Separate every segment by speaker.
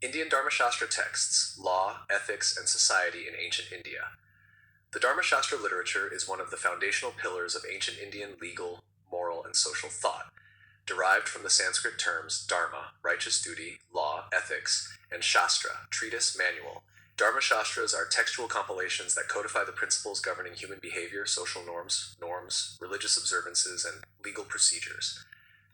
Speaker 1: Indian Dharmashastra texts, law, ethics, and society in ancient India. The Dharmashastra literature is one of the foundational pillars of ancient Indian legal, moral, and social thought, derived from the Sanskrit terms dharma, righteous duty, law, ethics, and shastra, treatise, manual. Dharmashastras are textual compilations that codify the principles governing human behavior, social norms, religious observances, and legal procedures.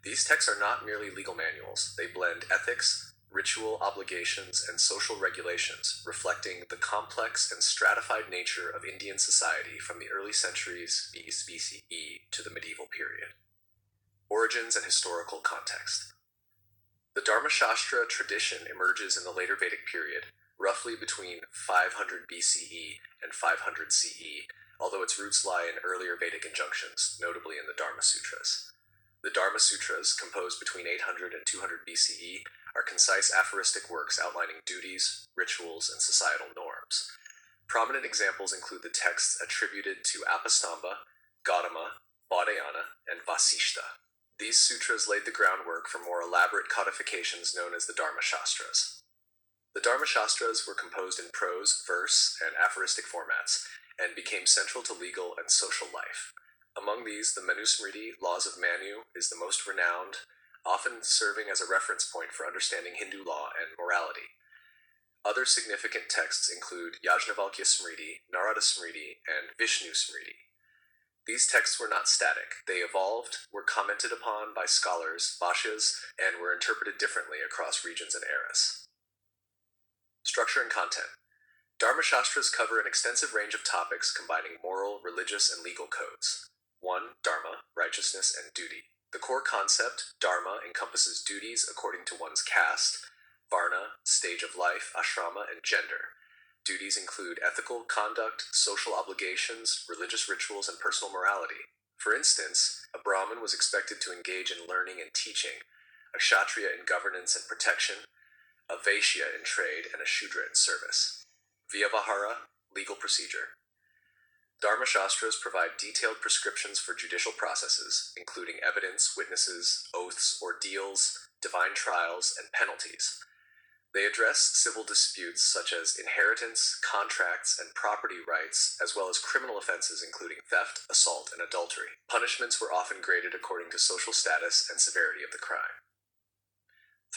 Speaker 1: These texts are not merely legal manuals. They blend ethics, ritual obligations, and social regulations, reflecting the complex and stratified nature of Indian society from the early centuries BCE to the medieval period. Origins and historical context. The Dharmashastra tradition emerges in the later Vedic period, roughly between 500 BCE and 500 CE, although its roots lie in earlier Vedic injunctions, notably in the Dharma Sutras. The Dharma Sutras, composed between 800 and 200 BCE, are concise aphoristic works outlining duties, rituals, and societal norms. Prominent examples include the texts attributed to Apastamba, Gautama, Baudayana, and Vasishta. These sutras laid the groundwork for more elaborate codifications known as the Dharmashastras. The Dharmashastras were composed in prose, verse, and aphoristic formats, and became central to legal and social life. Among these, the Manusmriti, Laws of Manu, is the most renowned, often serving as a reference point for understanding Hindu law and morality. Other significant texts include Yajnavalkya Smriti, Narada Smriti, and Vishnu Smriti. These texts were not static. They evolved, were commented upon by scholars, bhashyas, and were interpreted differently across regions and eras. Structure and content. Dharmashastras cover an extensive range of topics combining moral, religious, and legal codes. 1. Dharma, righteousness, and duty. The core concept, dharma, encompasses duties according to one's caste, varna, stage of life, ashrama, and gender. Duties include ethical conduct, social obligations, religious rituals, and personal morality. For instance, a Brahmin was expected to engage in learning and teaching, a Kshatriya in governance and protection, a Vaishya in trade, and a Shudra in service. Vyavahara, legal procedure. Dharmashastras provide detailed prescriptions for judicial processes, including evidence, witnesses, oaths, ordeals, divine trials, and penalties. They address civil disputes such as inheritance, contracts, and property rights, as well as criminal offenses including theft, assault, and adultery. Punishments were often graded according to social status and severity of the crime.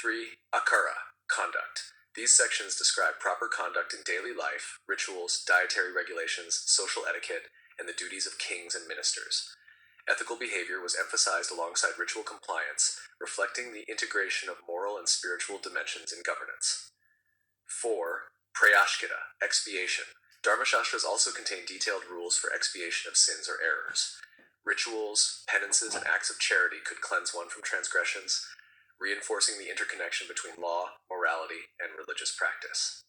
Speaker 1: 3. Akara, conduct. These sections describe proper conduct in daily life, rituals, dietary regulations, social etiquette, and the duties of kings and ministers. Ethical behavior was emphasized alongside ritual compliance, reflecting the integration of moral and spiritual dimensions in governance. 4. Prayashkita, expiation. Dharmashastras also contain detailed rules for expiation of sins or errors. Rituals, penances, and acts of charity could cleanse one from transgressions, reinforcing the interconnection between law, morality, and religious practice.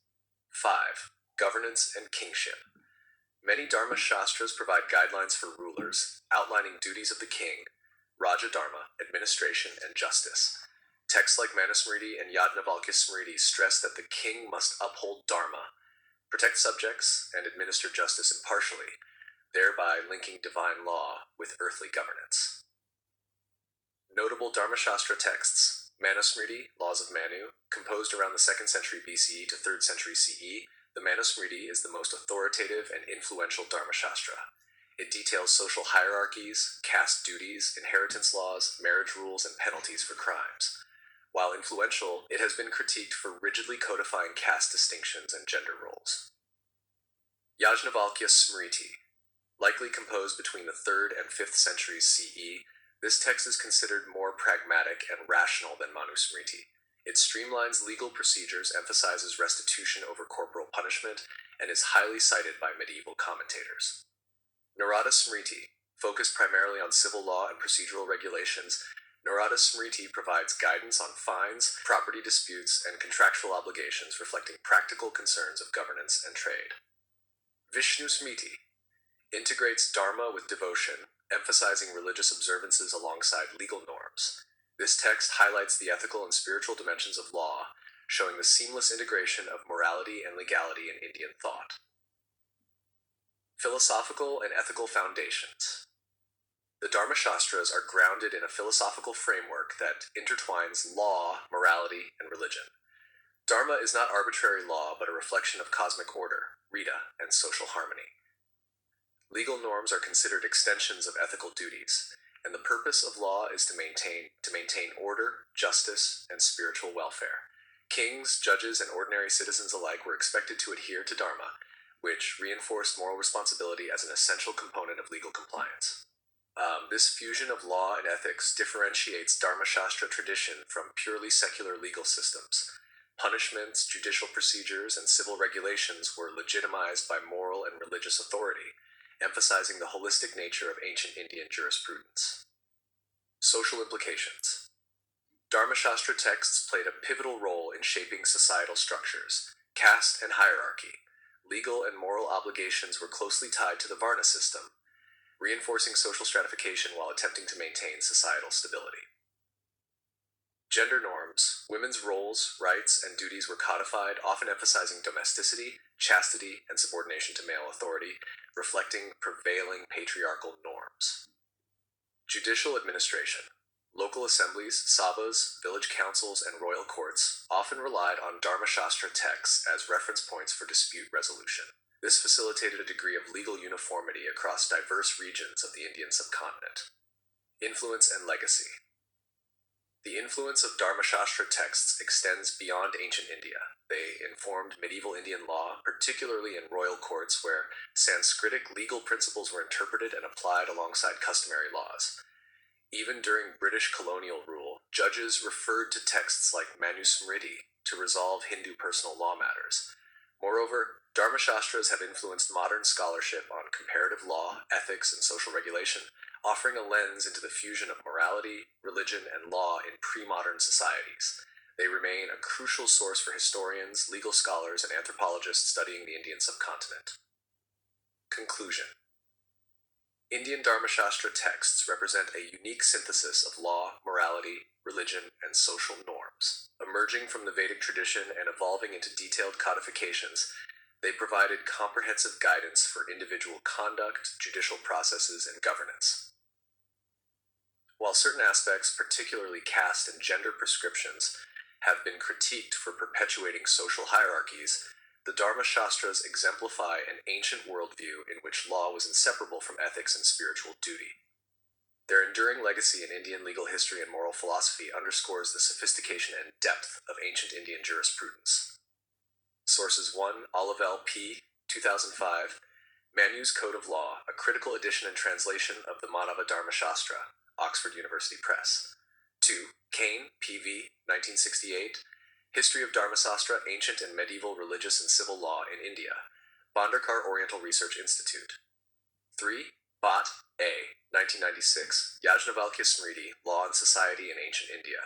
Speaker 1: 5. Governance and kingship. Many Dharmashastras provide guidelines for rulers, outlining duties of the king, Raja Dharma, administration, and justice. Texts like Manusmriti and Yajnavalkya Smriti stress that the king must uphold Dharma, protect subjects, and administer justice impartially, thereby linking divine law with earthly governance. Notable Dharmashastra texts. Manusmriti, Laws of Manu, composed around the 2nd century BCE to 3rd century CE, the Manusmriti is the most authoritative and influential Dharmashastra. It details social hierarchies, caste duties, inheritance laws, marriage rules, and penalties for crimes. While influential, it has been critiqued for rigidly codifying caste distinctions and gender roles. Yajnavalkya Smriti, likely composed between the 3rd and 5th centuries CE, this text is considered more pragmatic and rational than Manusmriti. It streamlines legal procedures, emphasizes restitution over corporal punishment, and is highly cited by medieval commentators. Narada Smriti, focused primarily on civil law and procedural regulations, Narada Smriti provides guidance on fines, property disputes, and contractual obligations reflecting practical concerns of governance and trade. Vishnu Smriti integrates dharma with devotion, emphasizing religious observances alongside legal norms. This text highlights the ethical and spiritual dimensions of law, showing the seamless integration of morality and legality in Indian thought. Philosophical and ethical foundations. The Dharmashastras are grounded in a philosophical framework that intertwines law, morality, and religion. Dharma is not arbitrary law, but a reflection of cosmic order, Rita, and social harmony. Legal norms are considered extensions of ethical duties, and the purpose of law is to maintain order, justice, and spiritual welfare. Kings, judges, and ordinary citizens alike were expected to adhere to Dharma, which reinforced moral responsibility as an essential component of legal compliance. This fusion of law and ethics differentiates Dharmashastra tradition from purely secular legal systems. Punishments, judicial procedures, and civil regulations were legitimized by moral and religious authority, emphasizing the holistic nature of ancient Indian jurisprudence. Social implications. Dharmashastra texts played a pivotal role in shaping societal structures, caste and hierarchy. Legal and moral obligations were closely tied to the Varna system, reinforcing social stratification while attempting to maintain societal stability. Gender norms, women's roles, rights, and duties were codified, often emphasizing domesticity, chastity, and subordination to male authority, reflecting prevailing patriarchal norms. Judicial administration. Local assemblies, sabhas, village councils, and royal courts often relied on Dharmashastra texts as reference points for dispute resolution. This facilitated a degree of legal uniformity across diverse regions of the Indian subcontinent. Influence and legacy. The influence of Dharmashastra texts extends beyond ancient India. They informed medieval Indian law, particularly in royal courts where Sanskritic legal principles were interpreted and applied alongside customary laws. Even during British colonial rule, judges referred to texts like Manusmriti to resolve Hindu personal law matters. Moreover, Dharmashastras have influenced modern scholarship on comparative law, ethics, and social regulation, offering a lens into the fusion of morality, religion, and law in pre-modern societies. They remain a crucial source for historians, legal scholars, and anthropologists studying the Indian subcontinent. Conclusion. Indian Dharmashastra texts represent a unique synthesis of law, morality, religion, and social norms. Emerging from the Vedic tradition and evolving into detailed codifications, they provided comprehensive guidance for individual conduct, judicial processes, and governance. While certain aspects, particularly caste and gender prescriptions, have been critiqued for perpetuating social hierarchies, the Dharmashastras exemplify an ancient worldview in which law was inseparable from ethics and spiritual duty. Their enduring legacy in Indian legal history and moral philosophy underscores the sophistication and depth of ancient Indian jurisprudence. Sources 1. Olivel P. 2005. Manu's Code of Law, a critical edition and translation of the Manava Dharmashastra, Oxford University Press. 2. Kane, P.V., 1968. History of Dharmasastra, Ancient and Medieval Religious and Civil Law in India, Bhandarkar Oriental Research Institute. 3. Bhatt, A. 1996, Yajnavalkya Smriti, Law and Society in Ancient India,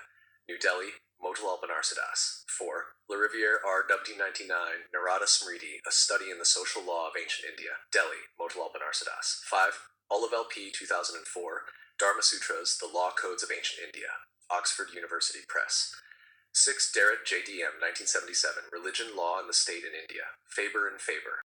Speaker 1: New Delhi, Motilal Banarsidass. 4. Lariviere R. W. 99, Narada Smriti, A Study in the Social Law of Ancient India, Delhi, Motilal Banarsidass. 5. Olivel P. 2004, Dharmasutras, The Law Codes of Ancient India, Oxford University Press. 6. Derrett, J.D.M., 1977, Religion, Law, and the State in India, Faber and Faber.